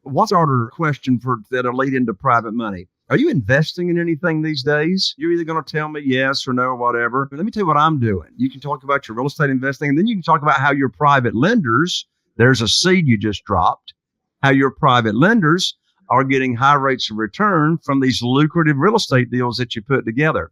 What's our question for that'll lead into private money? Are you investing in anything these days? You're either going to tell me yes or no or whatever. But let me tell you what I'm doing. You can talk about your real estate investing, and then you can talk about how your private lenders, there's a seed you just dropped, how your private lenders are getting high rates of return from these lucrative real estate deals that you put together.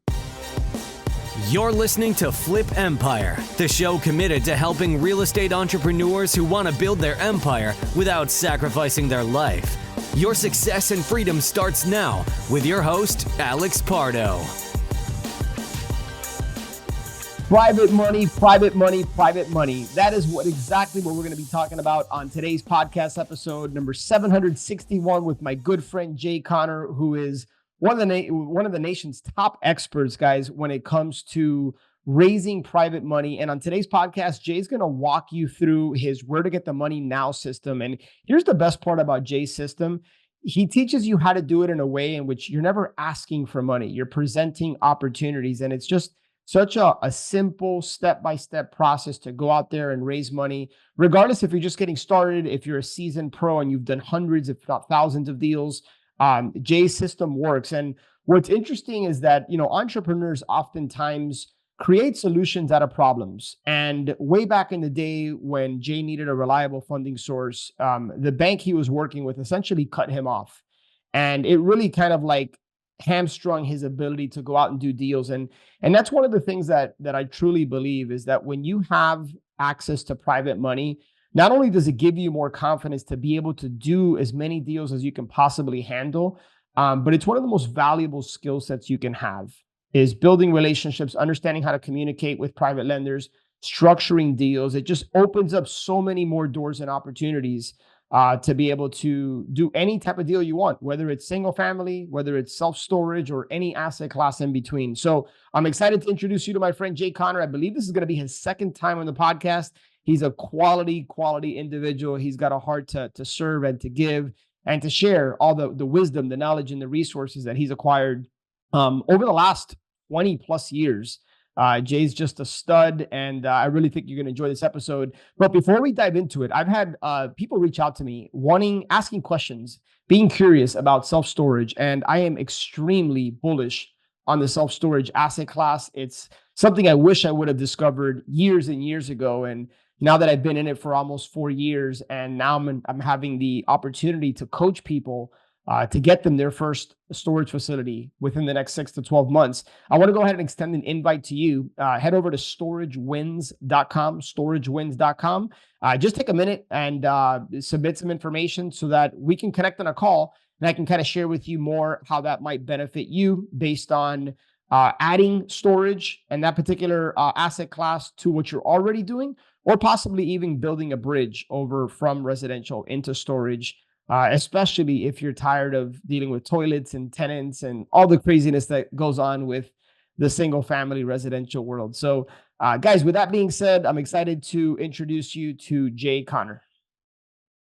You're listening to Flip Empire, the show committed to helping real estate entrepreneurs who want to build their empire without sacrificing their life. Your success and freedom starts now with your host, Alex Pardo. Private money, private money, private money. That is exactly what we're going to be talking about on today's podcast episode, number 761, with my good friend Jay Conner, who is one of the nation's top experts, guys, when it comes to raising private money. And on today's podcast, Jay's going to walk you through his Where to Get the Money Now system. And here's the best part about Jay's system. He teaches you how to do it in a way in which you're never asking for money. You're presenting opportunities. And it's just such a simple step-by-step process to go out there and raise money, regardless if you're just getting started, if you're a seasoned pro and you've done hundreds, if not thousands of deals. Jay's system works. And what's interesting is that, entrepreneurs oftentimes create solutions out of problems. And way back in the day when Jay needed a reliable funding source, the bank he was working with essentially cut him off. And it really kind of like hamstrung his ability to go out and do deals. And that's one of the things that I truly believe is that when you have access to private money, not only does it give you more confidence to be able to do as many deals as you can possibly handle, but it's one of the most valuable skill sets you can have is building relationships, understanding how to communicate with private lenders, structuring deals. It just opens up so many more doors and opportunities to be able to do any type of deal you want, whether it's single family, whether it's self-storage, or any asset class in between. So I'm excited to introduce you to my friend Jay Conner. I believe this is going to be his second time on the podcast. He's a quality individual. He's got a heart to serve and to give and to share all the wisdom, the knowledge, and the resources that he's acquired over the last 20 plus years. Jay's just a stud, and I really think you're going to enjoy this episode. But before we dive into it, I've had people reach out to me asking questions, being curious about self-storage, and I am extremely bullish on the self-storage asset class. It's something I wish I would have discovered years and years ago. And now that I've been in it for almost 4 years, and now I'm having the opportunity to coach people to get them their first storage facility within the next 6 to 12 months, I want to go ahead and extend an invite to you. Head over to storagewins.com. Just take a minute and submit some information so that we can connect on a call, and I can kind of share with you more how that might benefit you based on adding storage and that particular asset class to what you're already doing, or possibly even building a bridge over from residential into storage, especially if you're tired of dealing with toilets and tenants and all the craziness that goes on with the single family residential world. So guys, with that being said, I'm excited to introduce you to Jay Conner.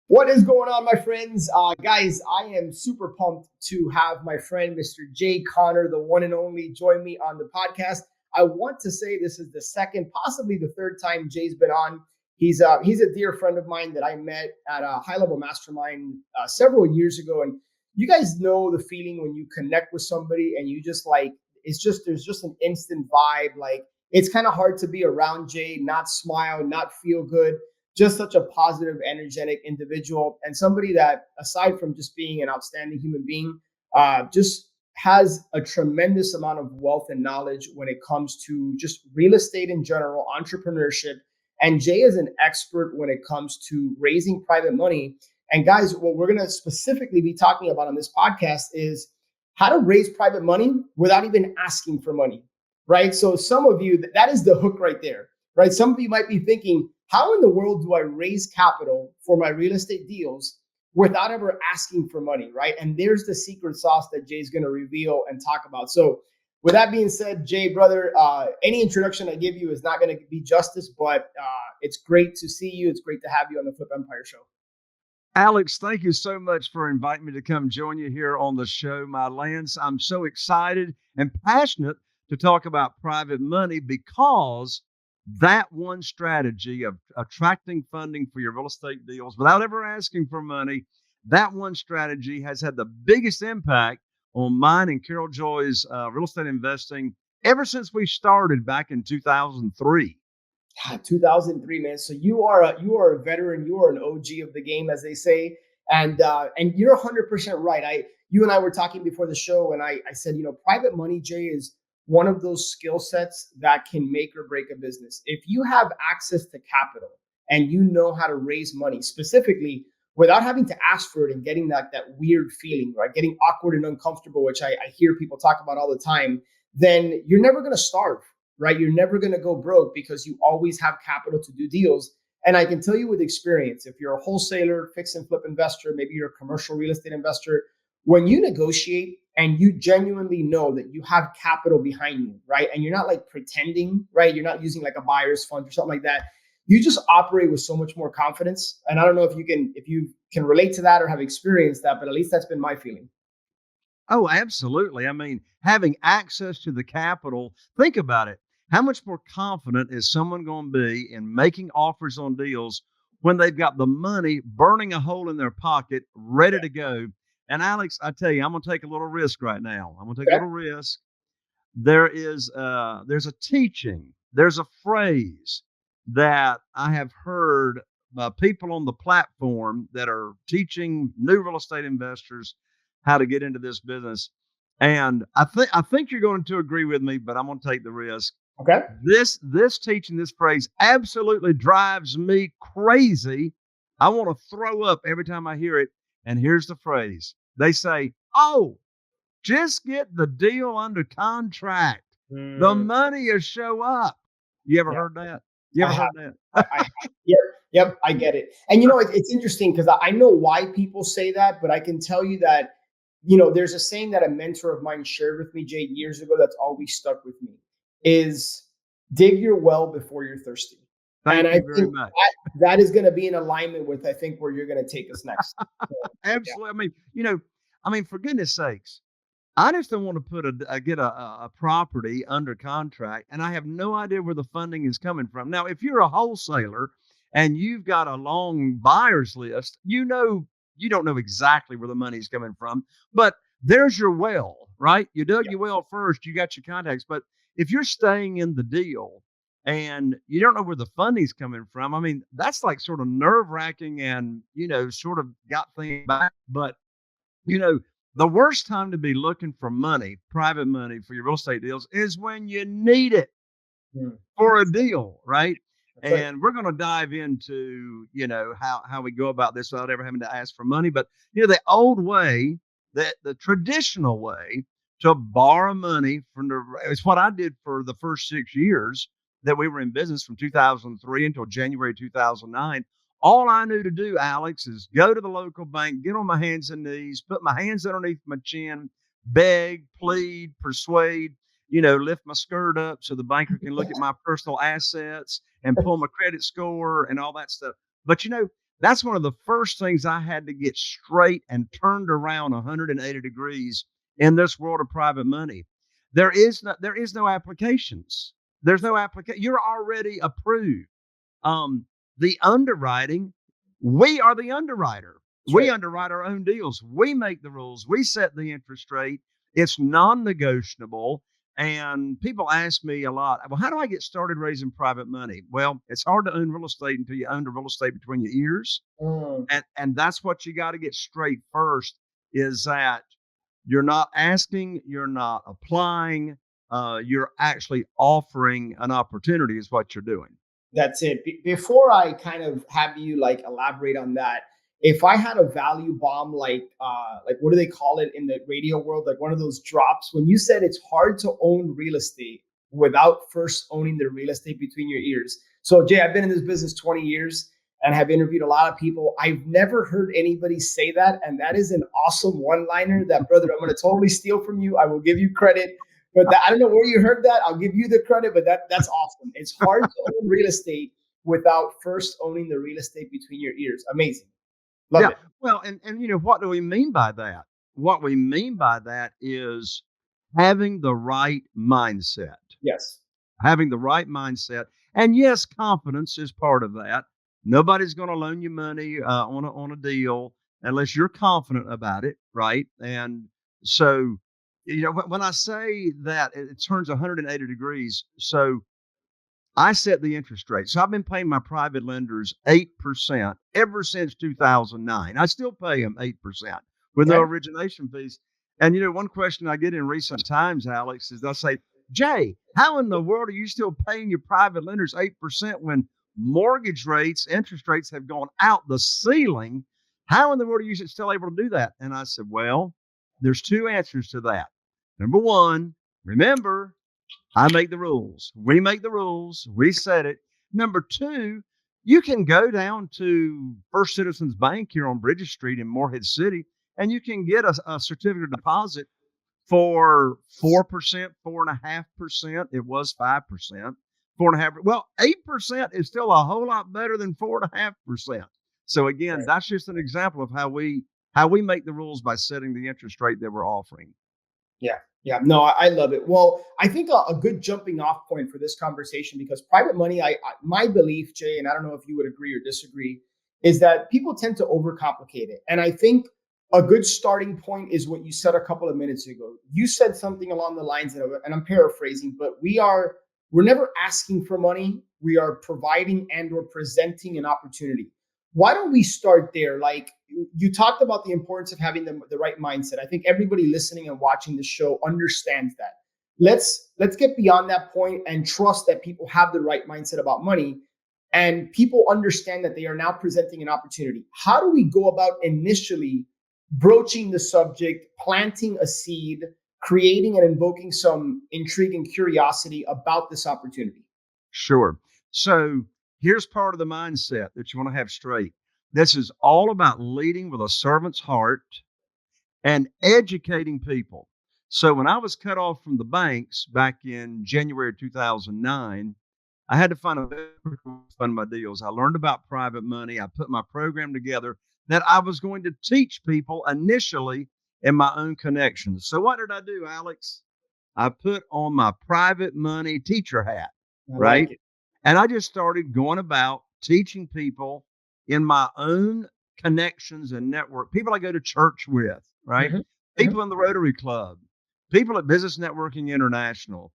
What is going on, my friends? Guys, I am super pumped to have my friend, Mr. Jay Conner, the one and only, join me on the podcast. I want to say this is the second, possibly the third time Jay's been on. He's a dear friend of mine that I met at a high-level mastermind several years ago. And you guys know the feeling when you connect with somebody and you just like, there's just an instant vibe. Like, it's kind of hard to be around Jay, not smile, not feel good. Just such a positive, energetic individual, and somebody that, aside from just being an outstanding human being, just has a tremendous amount of wealth and knowledge when it comes to just real estate in general, entrepreneurship. And Jay is an expert when it comes to raising private money. And guys, what we're going to specifically be talking about on this podcast is how to raise private money without even asking for money, right? So some of you, that is the hook right there, right? Some of you might be thinking, how in the world do I raise capital for my real estate deals without ever asking for money, right? And there's the secret sauce that Jay's going to reveal and talk about. So with that being said, Jay, brother, any introduction I give you is not going to be justice, but it's great to see you. It's great to have you on the Flip Empire show. Alex, thank you so much for inviting me to come join you here on the show, my lands. I'm so excited and passionate to talk about private money because that one strategy of attracting funding for your real estate deals without ever asking for money, that one strategy has had the biggest impact on mine and Carol Joy's real estate investing ever since we started back in 2003. God, 2003, man. So you are a veteran. You are an OG of the game, as they say, and you're 100% right. You and I were talking before the show, and I said, private money, Jay, is one of those skill sets that can make or break a business. If you have access to capital and you know how to raise money specifically without having to ask for it and getting that weird feeling, right? Getting awkward and uncomfortable, which I hear people talk about all the time, then you're never going to starve, right? You're never going to go broke because you always have capital to do deals. And I can tell you with experience, if you're a wholesaler, fix and flip investor, maybe you're a commercial real estate investor, when you negotiate and you genuinely know that you have capital behind you, right? And you're not like pretending, right? You're not using like a buyer's fund or something like that. You just operate with so much more confidence. And I don't know if you can relate to that or have experienced that, but at least that's been my feeling. Oh, absolutely. I mean, having access to the capital, think about it. How much more confident is someone going to be in making offers on deals when they've got the money burning a hole in their pocket, ready to go? And Alex, I tell you, I'm going to take a little risk right now. I'm going to take a little risk. There's a teaching, there's a phrase that I have heard by people on the platform that are teaching new real estate investors how to get into this business. And I think you're going to agree with me, but I'm going to take the risk. Okay. This teaching, this phrase absolutely drives me crazy. I want to throw up every time I hear it. And here's the phrase. They say, "Oh, just get the deal under contract. The money will show up." You ever heard that? You ever heard that? Yep, I get it. And it's interesting because I know why people say that, but I can tell you that, there's a saying that a mentor of mine shared with me, Jay, years ago that's always stuck with me is dig your well before you're thirsty. Thank you very much. That is going to be in alignment with, I think, where you're going to take us next. So, absolutely. Yeah. I mean, for goodness sakes, I just don't want to get a property under contract, and I have no idea where the funding is coming from. Now, if you're a wholesaler and you've got a long buyer's list, you don't know exactly where the money's coming from, but there's your well, right? You dug your well first, you got your contacts. But if you're staying in the deal and you don't know where the funding's coming from, I mean, that's like sort of nerve-wracking and, sort of got things back. But, the worst time to be looking for money, private money for your real estate deals is when you need it for a deal, right? And we're going to dive into, how we go about this without ever having to ask for money. But, the old way, the traditional way to borrow money it's what I did for the first 6 years that we were in business from 2003 until January 2009. All I knew to do, Alex, is go to the local bank, get on my hands and knees, put my hands underneath my chin, beg, plead, persuade, lift my skirt up so the banker can look at my personal assets and pull my credit score and all that stuff. But, that's one of the first things I had to get straight and turned around 180 degrees in this world of private money. There is no applications. There's no application. You're already approved. The underwriting, we are the underwriter. We underwrite our own deals. We make the rules. We set the interest rate. It's non-negotiable. And people ask me a lot, well, how do I get started raising private money? Well, it's hard to own real estate until you own the real estate between your ears. And that's what you got to get straight first, is that you're not asking, you're not applying, you're actually offering an opportunity is what you're doing. That's it. Before I kind of have you elaborate on that, if I had a value bomb, like what do they call it in the radio world? Like one of those drops, when you said it's hard to own real estate without first owning the real estate between your ears. So Jay, I've been in this business 20 years and have interviewed a lot of people. I've never heard anybody say that. And that is an awesome one-liner that, brother, I'm going to totally steal from you. I will give you credit. But I don't know where you heard that. I'll give you the credit, but that's awesome. It's hard to own real estate without first owning the real estate between your ears. Amazing. Love it. Well, and what do we mean by that? What we mean by that is having the right mindset. Yes. Having the right mindset. And yes, confidence is part of that. Nobody's going to loan you money on a deal unless you're confident about it, right? And so, when I say that it turns 180 degrees, so I set the interest rate. So I've been paying my private lenders 8% ever since 2009. I still pay them 8% with no Okay. origination fees. And, one question I get in recent times, Alex, is they'll say, Jay, how in the world are you still paying your private lenders 8% when mortgage rates, interest rates have gone out the ceiling? How in the world are you still able to do that? And I said, well, there's two answers to that. Number one, remember, I make the rules. We make the rules. We set it. Number two, you can go down to First Citizens Bank here on Bridges Street in Morehead City, and you can get a certificate of deposit for 4%, 4.5%. It was 5%, 4.5%. Well, 8% is still a whole lot better than 4.5%. So again, Right. that's just an example of how we make the rules by setting the interest rate that we're offering. Yeah. Yeah. No, I love it. Well, I think a good jumping off point for this conversation, because private money, my belief, Jay, and I don't know if you would agree or disagree, is that people tend to overcomplicate it. And I think a good starting point is what you said a couple of minutes ago. You said something along the lines of, and I'm paraphrasing, but we're never asking for money. We are providing and or presenting an opportunity. Why don't we start there? Like, you talked about the importance of having the right mindset. I think everybody listening and watching this show understands that. Let's get beyond that point and trust that people have the right mindset about money, and people understand that they are now presenting an opportunity. How do we go about initially broaching the subject, planting a seed, creating and invoking some intrigue and curiosity about this opportunity? Sure. So here's part of the mindset that you want to have straight. This is all about leading with a servant's heart and educating people. So when I was cut off from the banks back in January 2009, I had to find a way to fund my deals. I learned about private money. I put my program together that I was going to teach people initially in my own connections. So what did I do, Alex? I put on my private money teacher hat, I right? like it. And I just started going about teaching people in my own connections and network, people I go to church with, right? Mhm, mhm. People in the Rotary Club, people at Business Networking International.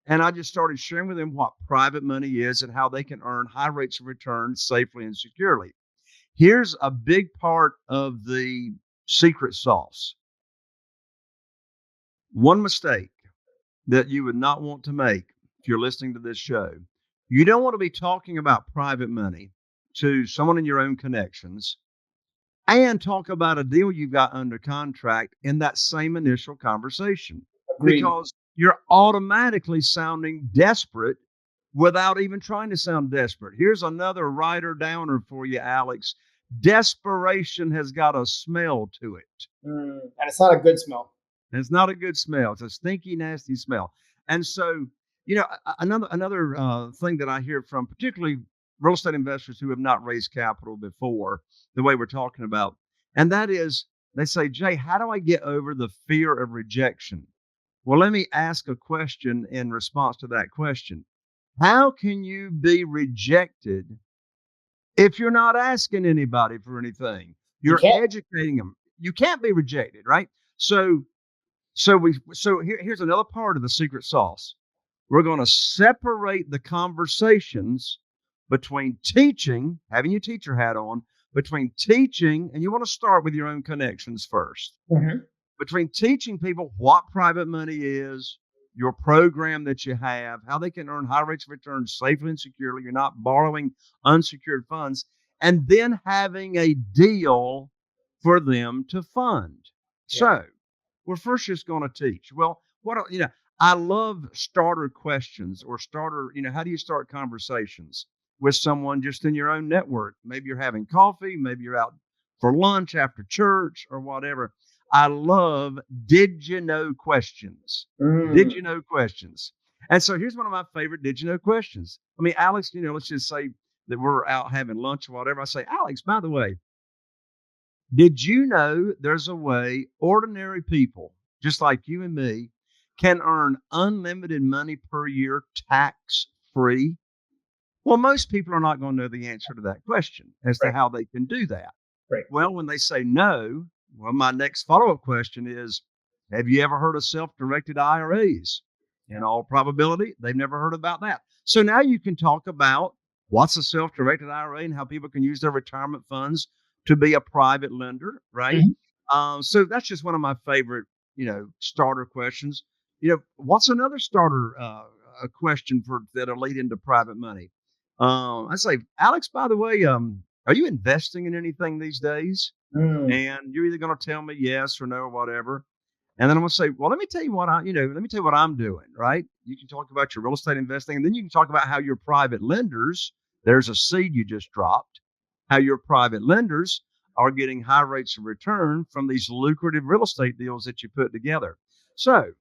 And I just started sharing with them what private money is and how they can earn high rates of return safely and securely. Here's a big part of the secret sauce. One mistake that you would not want to make if you're listening to this show. You don't want to be talking about private money to someone in your own connections and talk about a deal you've got under contract in that same initial conversation, Agreed. because you're automatically sounding desperate without even trying to sound desperate. Here's another rider downer for you, Alex. Desperation has got a smell to it. And it's not a good smell. It's not a good smell. It's a stinky, nasty smell. And so, another thing that I hear from particularly real estate investors who have not raised capital before, the way we're talking about, and that is they say, Jay, how do I get over the fear of rejection? Well, let me ask a question in response to that question. How can you be rejected if you're not asking anybody for anything? You You're can't. educating them. You can't be rejected, right? Here's another part of the secret sauce. We're going to separate the conversations between teaching, having your teacher hat on, between teaching, and you want to start with your own connections first, Mhm. between teaching people what private money is, your program that you have, how they can earn high rates of return safely and securely. You're not borrowing unsecured funds, and then having a deal for them to fund. Yeah. So we're first just going to teach. Well, I love starter questions or how do you start conversations with someone just in your own network? Maybe you're having coffee, maybe you're out for lunch after church or whatever. I love did you know questions. Did you know questions? And so here's one of my favorite did you know questions. I mean, Alex, let's just say that we're out having lunch or whatever. I say, Alex, by the way, did you know there's a way ordinary people, just like you and me, can earn unlimited money per year tax free? Well, most people are not going to know the answer to that question as to Right. how they can do that. Right. Well, when they say no, well, my next follow-up question is, have you ever heard of self-directed IRAs? In all probability, they've never heard about that. So now you can talk about what's a self-directed IRA and how people can use their retirement funds to be a private lender, right? Mhm. So that's just one of my favorite, starter questions. What's another starter a question for that'll lead into private money? I say, Alex, by the way, are you investing in anything these days? Mm. And you're either going to tell me yes or no or whatever. And then I'm going to say, well, let me tell you let me tell you what I'm doing, right? You can talk about your real estate investing, and then you can talk about how your private lenders, there's a seed you just dropped, how your private lenders are getting high rates of return from these lucrative real estate deals that you put together. So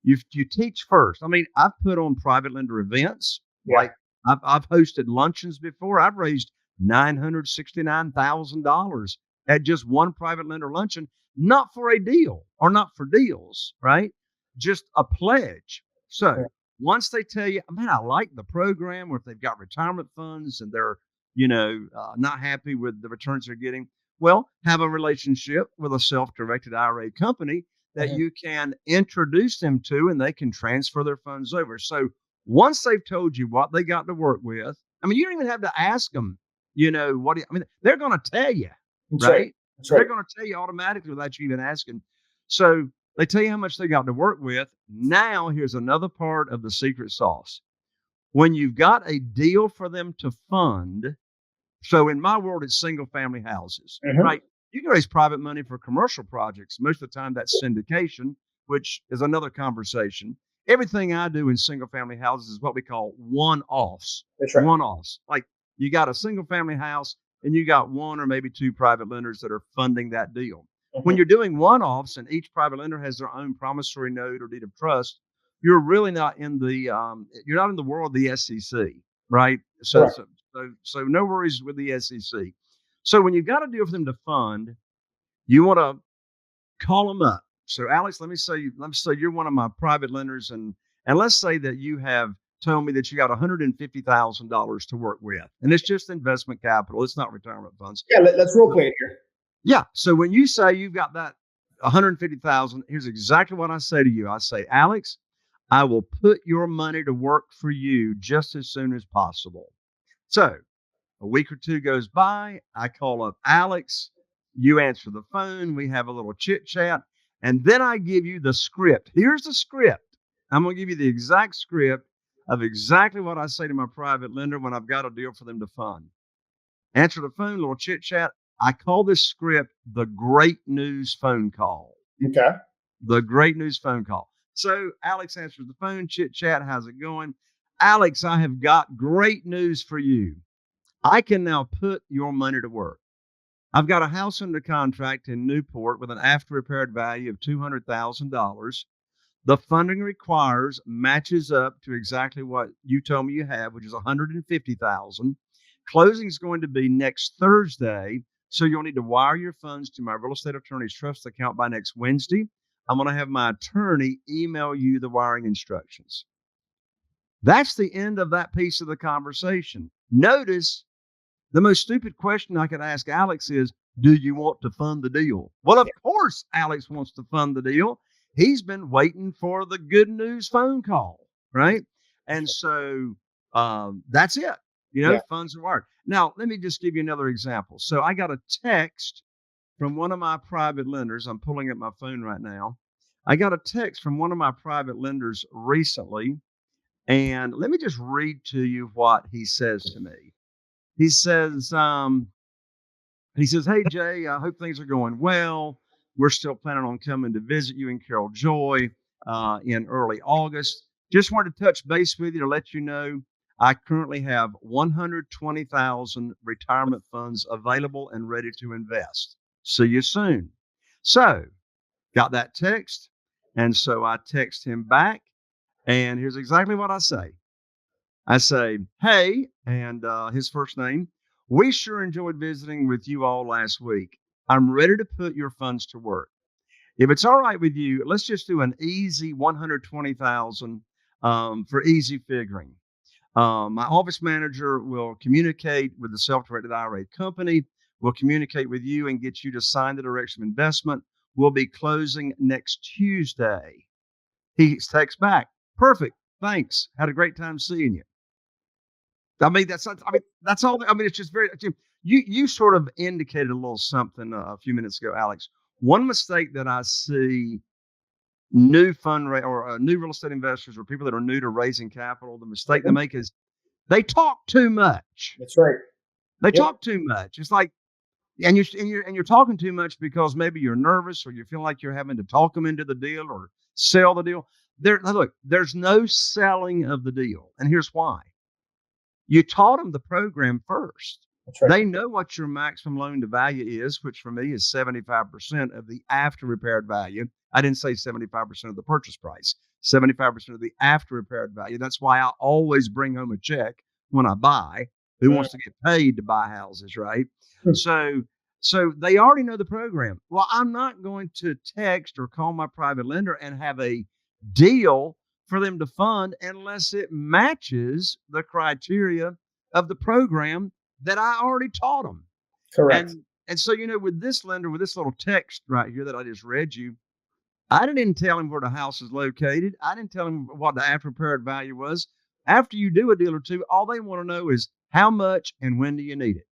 you teach first. I mean, I've put on private lender events. Yeah. Like I've hosted luncheons before. I've raised $969,000 at just one private lender luncheon, not for a deal or not for deals, right? Just a pledge. So Yeah. once they tell you, man, I like the program, or if they've got retirement funds and they're, not happy with the returns they're getting, well, have a relationship with a self-directed IRA company that Mhm. you can introduce them to, and they can transfer their funds over. So once they've told you what they got to work with, I mean, you don't even have to ask them, they're going to tell you, That's right. right? That's They're right. going to tell you automatically without you even asking. So they tell you how much they got to work with. Now, here's another part of the secret sauce. When you've got a deal for them to fund, so in my world, it's single family houses, Mhm. right? You can raise private money for commercial projects. Most of the time, that's syndication, which is another conversation. Everything I do in single family houses is what we call one offs. That's right. One offs. Like you got a single family house and you got one or maybe two private lenders that are funding that deal. When Mhm. you're doing one offs and each private lender has their own promissory note or deed of trust, you're really not in you're not in the world of the SEC, right? So, Correct. so so no worries with the SEC. So when you've got a deal for them to fund, you want to call them up. So Alex, let me say you're one of my private lenders, and let's say that you have told me that you got $150,000 to work with, and it's just investment capital. It's not retirement funds. Yeah. Let's role play it here. Yeah. So when you say you've got that 150,000, here's exactly what I say to you. I say, Alex, I will put your money to work for you just as soon as possible. So a week or two goes by. I call up Alex. You answer the phone. We have a little chit chat. And then I give you the script. Here's the script. I'm going to give you the exact script of exactly what I say to my private lender when I've got a deal for them to fund. Answer the phone, little chit chat. I call this script the great news phone call. Okay. The great news phone call. So Alex answers the phone, chit chat. How's it going? Alex, I have got great news for you. I can now put your money to work. I've got a house under contract in Newport with an after repaired value of $200,000. The funding requires matches up to exactly what you told me you have, which is $150,000. Closing is going to be next Thursday, so you'll need to wire your funds to my real estate attorney's trust account by next Wednesday. I'm going to have my attorney email you the wiring instructions. That's the end of that piece of the conversation. Notice the most stupid question I could ask Alex is, do you want to fund the deal? Well, of course, Alex wants to fund the deal. He's been waiting for the good news phone call, right? And so that's it. Yeah. Funds are wired. Now, let me just give you another example. So I got a text from one of my private lenders. I'm pulling up my phone right now. I got a text from one of my private lenders recently. And let me just read to you what he says to me. He says, hey, Jay, I hope things are going well. We're still planning on coming to visit you in Carroll Joy in early August. Just wanted to touch base with you to let you know I currently have 120,000 retirement funds available and ready to invest. See you soon. So got that text. And so I text him back. And here's exactly what I say. I say, hey, and his first name, we sure enjoyed visiting with you all last week. I'm ready to put your funds to work. If it's all right with you, let's just do an easy 120,000 for easy figuring. My office manager will communicate with the self-directed IRA company. We'll communicate with you and get you to sign the direction of investment. We'll be closing next Tuesday. He texts back, perfect, thanks. Had a great time seeing you. That's all. It's just very, you sort of indicated a little something a few minutes ago, Alex. One mistake that I see new new real estate investors or people that are new to raising capital, the mistake they make is they talk too much. That's right. They talk too much. It's like, and you're talking too much because maybe you're nervous or you feel like you're having to talk them into the deal or sell the deal. There's no selling of the deal, and here's why. You taught them the program first. That's right. They know what your maximum loan to value is, which for me is 75% of the after repaired value. I didn't say 75% of the purchase price, 75% of the after repaired value. That's why I always bring home a check when I buy. Who wants to get paid to buy houses, right? So they already know the program. Well, I'm not going to text or call my private lender and have a deal for them to fund unless it matches the criteria of the program that I already taught them. Correct. And so, with this lender, with this little text right here that I just read you, I didn't tell him where the house is located. I didn't tell him what the after repaired value was. After you do a deal or two, all they want to know is how much and when do you need it?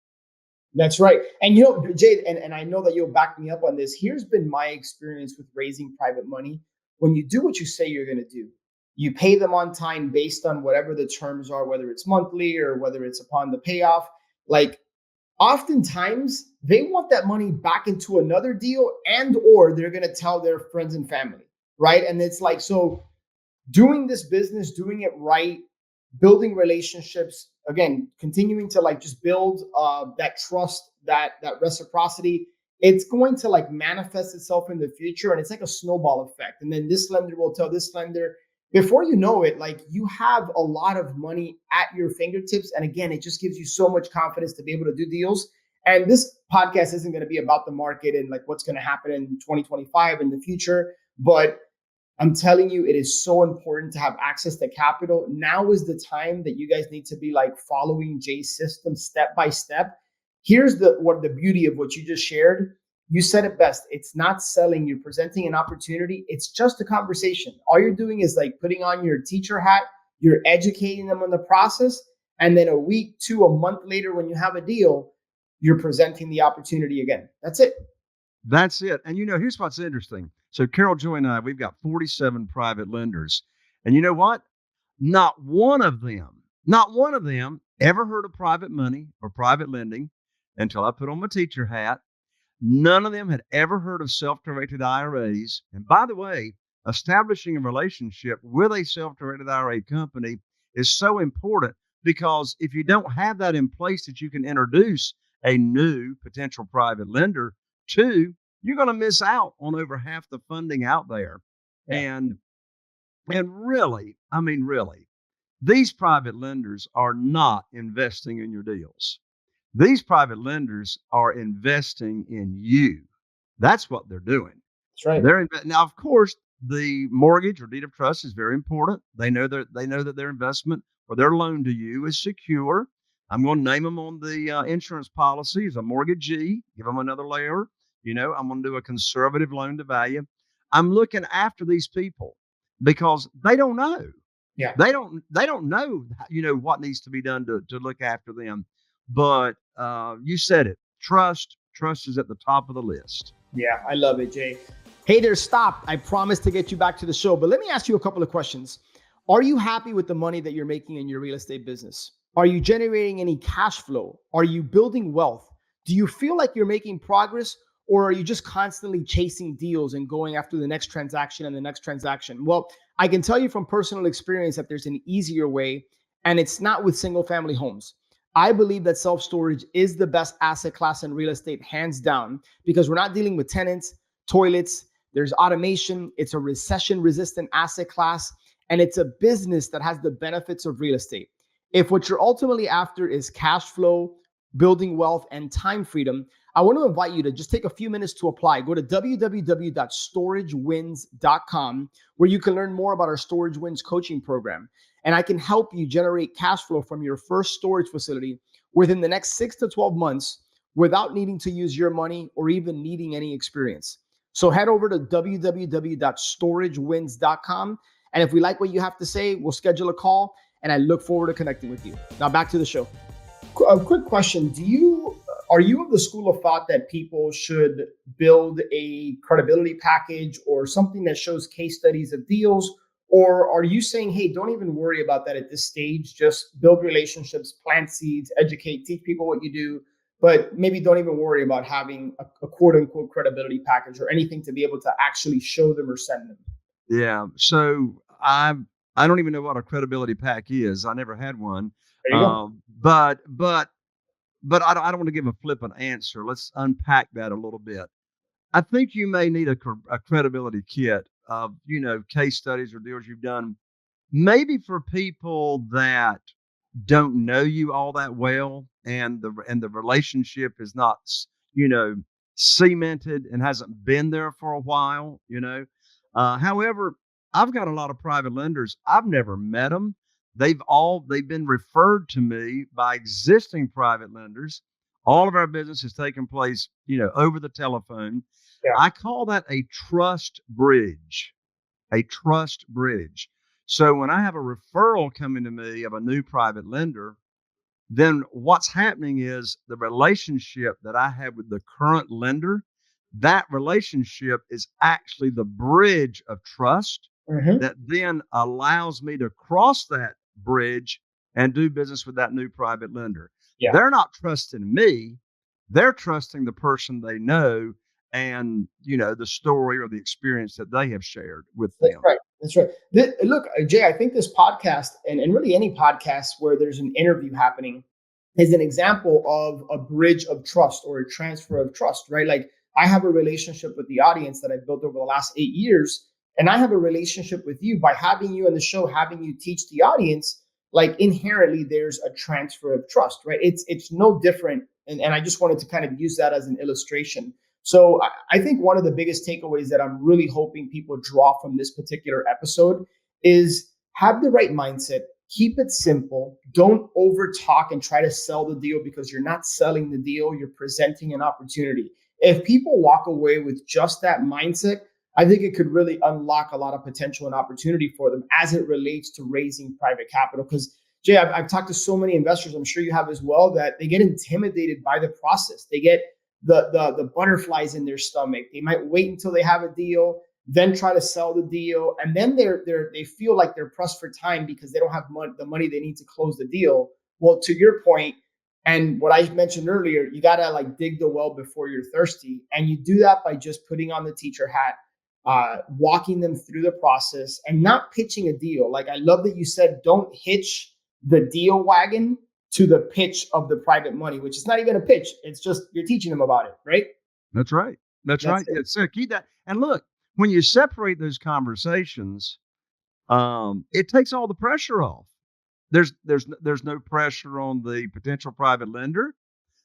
That's right. And Jay, and I know that you'll back me up on this. Here's been my experience with raising private money. When you do what you say you're going to do, you pay them on time based on whatever the terms are, whether it's monthly or whether it's upon the payoff. Like, oftentimes they want that money back into another deal, and or they're going to tell their friends and family, right? And it's like, so doing this business, doing it right, building relationships, again, continuing to just build that trust, that reciprocity, it's going to manifest itself in the future. And it's like a snowball effect. And then this lender will tell this lender. Before you know it, you have a lot of money at your fingertips. And again, it just gives you so much confidence to be able to do deals. And this podcast isn't going to be about the market and what's going to happen in 2025 in the future. But I'm telling you, it is so important to have access to capital. Now is the time that you guys need to be following Jay's system step by step. Here's the beauty of what you just shared. You said it best. It's not selling. You're presenting an opportunity. It's just a conversation. All you're doing is putting on your teacher hat. You're educating them on the process. And then a week to a month later, when you have a deal, you're presenting the opportunity again. That's it. That's it. And here's what's interesting. So Carol, Joy, and I, we've got 47 private lenders. And you know what? Not one of them ever heard of private money or private lending until I put on my teacher hat. None of them had ever heard of self-directed IRAs. And by the way, establishing a relationship with a self-directed IRA company is so important, because if you don't have that in place that you can introduce a new potential private lender to, you're going to miss out on over half the funding out there. Yeah. And really, these private lenders are not investing in your deals. These private lenders are investing in you. That's what they're doing. That's right. Now, of course, the mortgage or deed of trust is very important. They know that their investment or their loan to you is secure. I'm going to name them on the insurance policy as a mortgagee. Give them another layer. I'm going to do a conservative loan to value. I'm looking after these people because they don't know. Yeah. They don't know, what needs to be done to look after them. But you said it. Trust is at the top of the list. Yeah, I love it, Jay. Hey there, stop. I promise to get you back to the show, but let me ask you a couple of questions. Are you happy with the money that you're making in your real estate business? Are you generating any cash flow? Are you building wealth? Do you feel like you're making progress, or are you just constantly chasing deals and going after the next transaction and the next transaction? Well, I can tell you from personal experience that there's an easier way, and it's not with single family homes. I believe that self-storage is the best asset class in real estate, hands down, because we're not dealing with tenants, toilets, there's automation, it's a recession-resistant asset class, and it's a business that has the benefits of real estate. If what you're ultimately after is cash flow, building wealth, and time freedom, I want to invite you to just take a few minutes to apply. Go to www.storagewins.com, where you can learn more about our Storage Wins coaching program. And I can help you generate cash flow from your first storage facility within the next 6 to 12 months without needing to use your money or even needing any experience. So head over to www.storagewins.com. And if we like what you have to say, we'll schedule a call, and I look forward to connecting with you. Now back to the show. A quick question. Are you of the school of thought that people should build a credibility package or something that shows case studies of deals? Or are you saying, hey, don't even worry about that at this stage, just build relationships, plant seeds, educate, teach people what you do, but maybe don't even worry about having a quote unquote credibility package or anything to be able to actually show them or send them? Yeah. So I don't even know what a credibility pack is. I never had one. There you go. But I don't want to give a flippant answer. Let's unpack that a little bit. I think you may need a credibility kit of, case studies or deals you've done, maybe for people that don't know you all that well, and the relationship is not, you know, cemented and hasn't been there for a while. However, I've got a lot of private lenders. I've never met them. They've been referred to me by existing private lenders. All of our business has taken place, over the telephone. Yeah. I call that a trust bridge. A trust bridge. So when I have a referral coming to me of a new private lender, then what's happening is the relationship that I have with the current lender, that relationship is actually the bridge of trust that then allows me to cross that bridge and do business with that new private lender. Yeah. They're not trusting me. They're trusting the person they know and, the story or the experience that they have shared with them. That's right. Look, Jay, I think this podcast and really any podcast where there's an interview happening is an example of a bridge of trust or a transfer of trust, right? Like I have a relationship with the audience that I've built over the last 8 years, and I have a relationship with you by having you on the show, having you teach the audience. Like inherently, there's a transfer of trust, right? It's no different, and I just wanted to kind of use that as an illustration. So I think one of the biggest takeaways that I'm really hoping people draw from this particular episode is have the right mindset, keep it simple, don't over talk and try to sell the deal because you're not selling the deal, you're presenting an opportunity. If people walk away with just that mindset, I think it could really unlock a lot of potential and opportunity for them as it relates to raising private capital. Because Jay, I've talked to so many investors, I'm sure you have as well, that they get intimidated by the process. They get the butterflies in their stomach. They might wait until they have a deal, then try to sell the deal, and then they feel like they're pressed for time because they don't have the money they need to close the deal. Well, to your point, and what I mentioned earlier, you gotta like dig the well before you're thirsty, and you do that by just putting on the teacher hat, walking them through the process, and not pitching a deal. Like I love that you said, don't hitch the deal wagon to the pitch of the private money, which is not even a pitch. It's just you're teaching them about it, right? That's right. That's right. So keep that. And look, when you separate those conversations, it takes all the pressure off. There's no pressure on the potential private lender.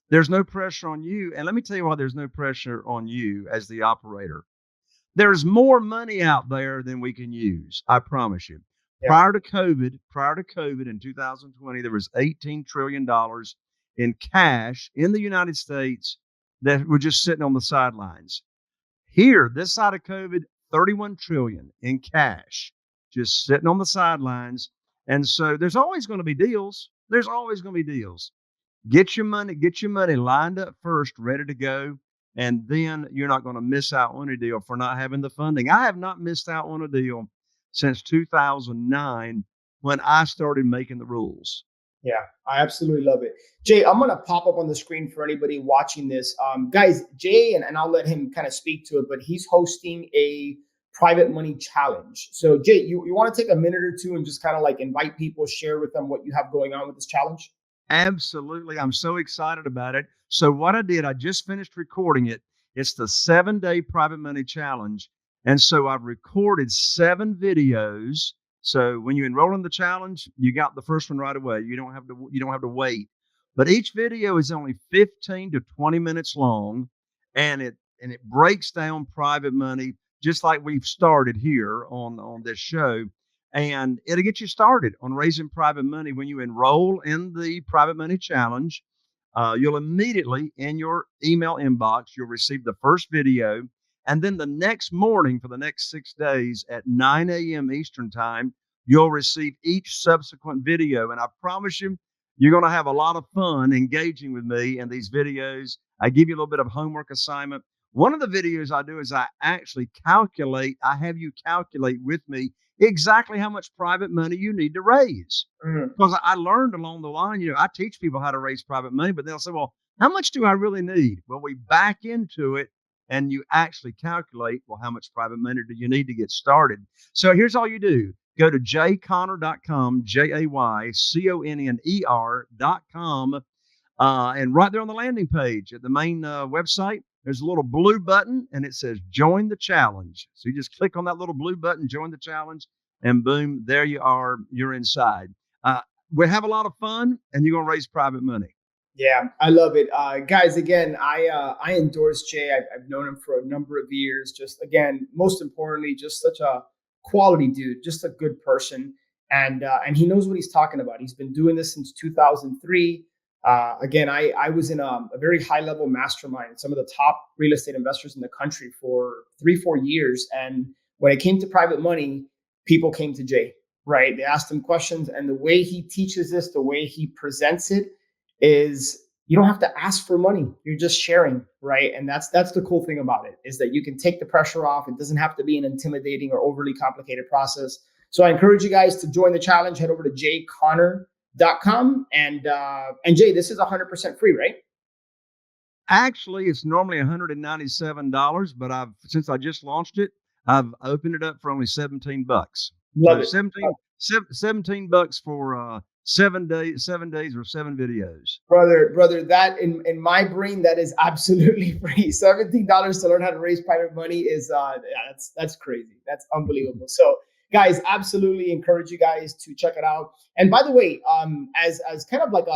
There's no pressure on you. And let me tell you why there's no pressure on you as the operator. There's more money out there than we can use. I promise you. Yeah. Prior to COVID in 2020, there was $18 trillion in cash in the United States that were just sitting on the sidelines. Here, this side of COVID, 31 trillion in cash, just sitting on the sidelines. And so there's always going to be deals. There's always going to be deals. Get your money lined up first, ready to go. And then you're not going to miss out on a deal for not having the funding. I have not missed out on a deal since 2009 when I started making the rules. Yeah, I absolutely love it. Jay, I'm going to pop up on the screen for anybody watching this. Guys, Jay, and I'll let him kind of speak to it, but he's hosting a private money challenge. So Jay, you want to take a minute or two and just kind of like invite people, share with them what you have going on with this challenge? Absolutely. I'm so excited about it. So what I did, I just finished recording it. It's the 7-day private money challenge. And so I've recorded 7 videos. So when you enroll in the challenge, you got the first one right away. You don't have to wait. But each video is only 15 to 20 minutes long, and it breaks down private money just like we've started here on this show. And it'll get you started on raising private money when you enroll in the private money challenge. you'll immediately in your email inbox, you'll receive the first video. And then the next morning for the next 6 days at 9 a.m. Eastern time, you'll receive each subsequent video. And I promise you, you're going to have a lot of fun engaging with me in these videos. I give you a little bit of homework assignment. One of the videos I do is I actually I have you calculate with me exactly how much private money you need to raise. Because I learned along the line, I teach people how to raise private money, but they'll say, well, how much do I really need? Well, we back into it and you actually calculate, well, how much private money do you need to get started? So here's all you do. Go to jayconner.com, JAYCONNER.com. And right there on the landing page at the main website, there's a little blue button and it says join the challenge. So you just click on that little blue button, join the challenge, and boom, there you are. You're inside. We have a lot of fun and you're going to raise private money. Yeah, I love it. Guys, again, I endorse Jay. I've known him for a number of years. Just again, most importantly, just such a quality dude, just a good person. And he knows what he's talking about. He's been doing this since 2003. Again, I was in a very high level mastermind, some of the top real estate investors in the country for 3-4 years. And when it came to private money, people came to Jay, right? They asked him questions, and the way he teaches this, the way he presents it is you don't have to ask for money. You're just sharing, right? And that's the cool thing about it, is that you can take the pressure off. It doesn't have to be an intimidating or overly complicated process. So I encourage you guys to join the challenge. Head over to jayconner.com. And Jay, this is 100% free, right? Actually, it's normally $197, but since I just launched it, I've opened it up for only $17. Love it. $17 for 7 days or 7 videos. Brother, that in my brain, that is absolutely free. $17 to learn how to raise private money is that's crazy. That's unbelievable. So guys, absolutely encourage you guys to check it out. And by the way, as kind of like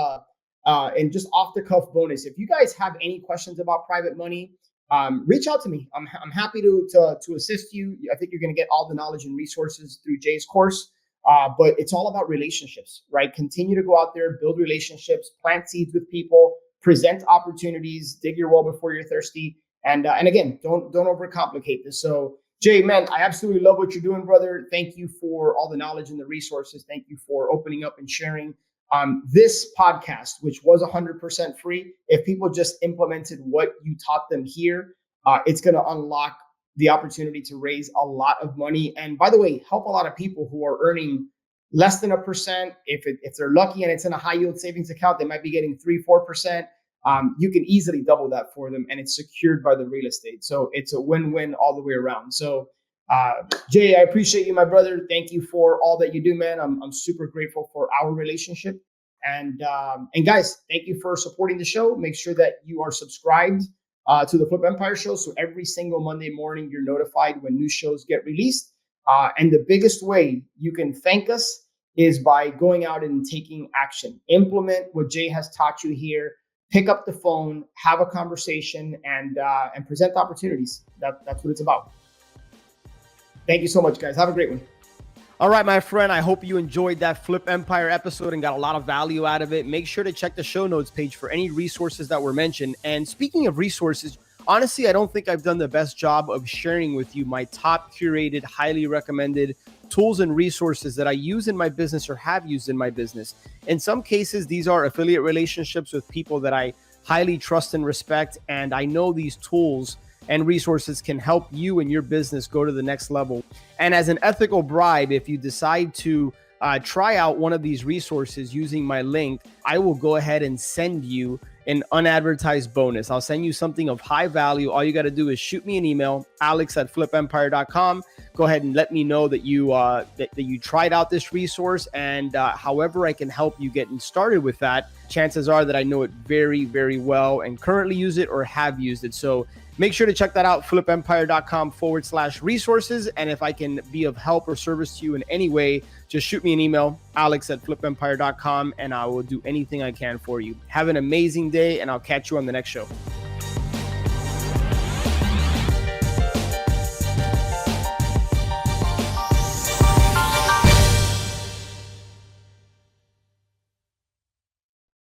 and just off the cuff bonus, if you guys have any questions about private money, reach out to me. I'm happy to assist you. I think you're going to get all the knowledge and resources through Jay's course. But it's all about relationships, right? Continue to go out there, build relationships, plant seeds with people, present opportunities, dig your well before you're thirsty. And again, don't overcomplicate this. So Jay, man, I absolutely love what you're doing, brother. Thank you for all the knowledge and the resources. Thank you for opening up and sharing this podcast, which was 100% free. If people just implemented what you taught them here, it's going to unlock the opportunity to raise a lot of money. And by the way, help a lot of people who are earning less than 1%. If they're lucky and it's in a high yield savings account, they might be getting 3-4%. You can easily double that for them, and it's secured by the real estate. So it's a win-win all the way around. So Jay, I appreciate you, my brother. Thank you for all that you do, man. I'm super grateful for our relationship. And guys, thank you for supporting the show. Make sure that you are subscribed to the Flip Empire Show. So every single Monday morning, you're notified when new shows get released. And the biggest way you can thank us is by going out and taking action. Implement what Jay has taught you here. Pick up the phone, have a conversation, and present opportunities. That's what it's about. Thank you so much, guys. Have a great one. All right, my friend, I hope you enjoyed that Flip Empire episode and got a lot of value out of it. Make sure to check the show notes page for any resources that were mentioned. And speaking of resources, honestly, I don't think I've done the best job of sharing with you my top curated, highly recommended tools and resources that I use in my business or have used in my business. In some cases, these are affiliate relationships with people that I highly trust and respect. And I know these tools and resources can help you and your business go to the next level. And as an ethical bribe, if you decide to try out one of these resources using my link, I will go ahead and send you an unadvertised bonus. I'll send you something of high value. All you got to do is shoot me an email, alex@flipempire.com. Go ahead and let me know that you tried out this resource, and however I can help you getting started with that, chances are that I know it very, very well and currently use it or have used it. So make sure to check that out, flipempire.com/resources. And if I can be of help or service to you in any way, just shoot me an email, alex@flipempire.com, and I will do anything I can for you. Have an amazing day, and I'll catch you on the next show.